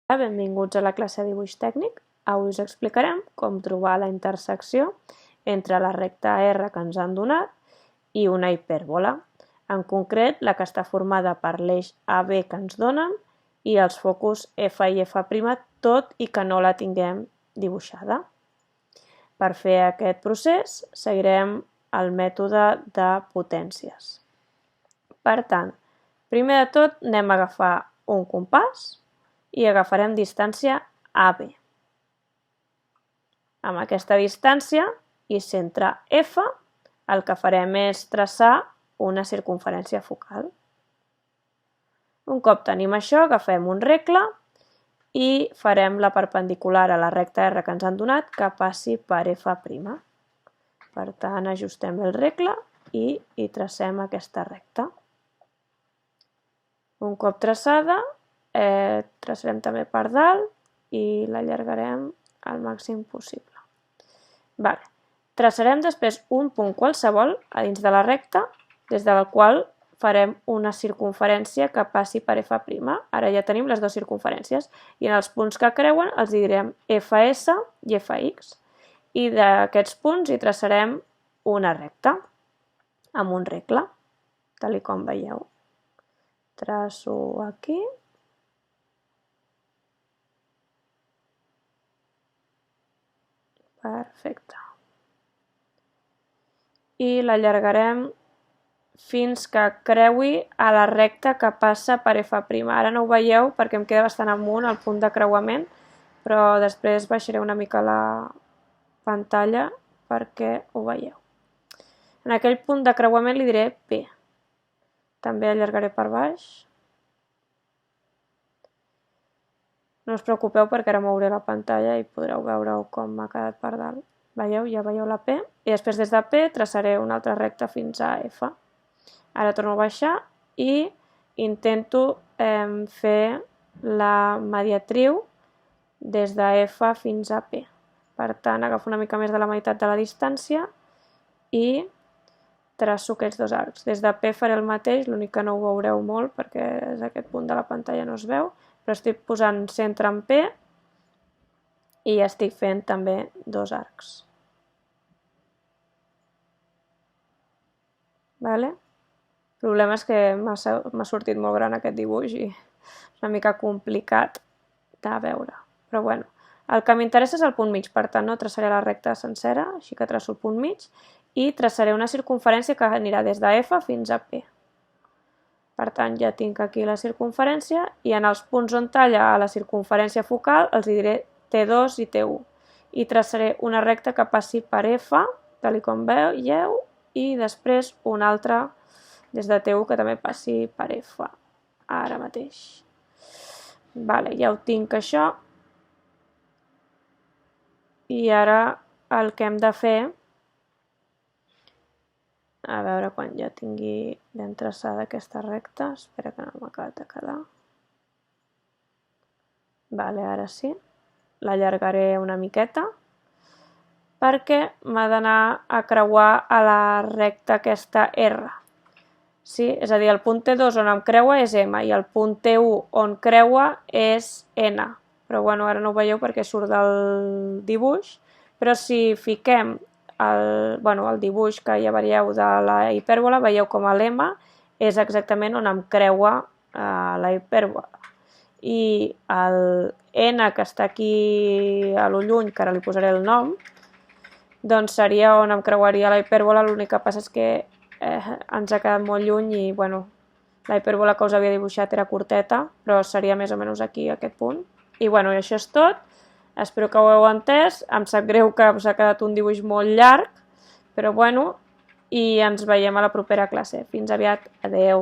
Benvinguts a la classe de dibuix tècnic. Avui us explicarem com trobar la intersecció entre la recta R que ens han donat i una hipèrbola, en concret la que està formada per l'eix AB que ens donen i els focus F i F', tot i que no la tinguem dibuixada. Per fer aquest procés seguirem el mètode de potències. Per tant, primer de tot anem a agafar un compàs i agafarem distància AB. Amb aquesta distància i centre F, el que farem és traçar una circunferència focal. Un cop tenim això, agafem un regle i farem la perpendicular a la recta R que ens han donat que passi per F'. Per tant, ajustem el regle i tracem aquesta recta. Un cop traçada, traçarem també per dalt i l'allargarem al màxim possible. Traçarem després un punt qualsevol a dins de la recta, des del qual farem una circunferència que passi per F'. Ara ja tenim les dues circunferències i en els punts que creuen els direm Fs i Fx. I d'aquests punts hi traçarem una recta amb un regle, tal com veieu. Traço aquí. Perfecte. I l'allargarem fins que creui a la recta que passa per F'. Ara no ho veieu perquè em queda bastant amunt el punt de creuament, però després baixaré una mica la pantalla perquè ho veieu. En aquell punt de creuament li diré P. També allargaré per baix. No us preocupeu perquè ara mouré la pantalla i podreu veure com m'ha quedat per dalt. Veieu? Ja veieu la P. I després des de P traçaré una altra recta fins a F. Ara torno a baixar i intento fer la mediatriu des de F fins a P. Per tant, agafo una mica més de la meitat de la distància i traço aquests dos arcs. Des de P faré el mateix, l'únic que no ho veureu molt perquè és aquest punt de la pantalla no es veu, però estic posant centre en P i estic fent també dos arcs. El problema és que m'ha sortit molt gran aquest dibuix i és una mica complicat de veure. Però bueno, el que m'interessa és el punt mig, per tant no traçaré la recta sencera, així que traço el punt mig i traçaré una circunferència que anirà des de F fins a P. Per tant, ja tinc aquí la circunferència i en els punts on talla a la circunferència focal els diré T2 i T1. I traçaré una recta que passi per F, tal com veieu, i després una altra des de T1 que també passi per F, ara mateix. Ja ho tinc això. I ara el que hem de fer, a veure quan ja tingui ben traçada aquesta recta, espera que no m'ha acabat de quedar. Ara sí, l'allargaré una miqueta perquè m'ha d'anar a creuar a la recta aquesta R. Sí? És a dir, el punt T2 on em creua és M i el punt T1 on creua és N. Però bueno, ara no ho veieu perquè surt del dibuix, però si fiquem el dibuix que ja veieu de la hipèrbola, veieu com l'M és exactament on em creua la hipèrbola. I el N que està aquí a lo lluny, que ara li posaré el nom, doncs seria on em creuaria la hipèrbola, l'únic que passa és que ens ha quedat molt lluny i la hipèrbola que us havia dibuixat era curteta, però seria més o menys aquí, aquest punt. I això és tot. Espero que ho heu entès. Em sap greu que us ha quedat un dibuix molt llarg, però i ens veiem a la propera classe. Fins aviat. Adeu.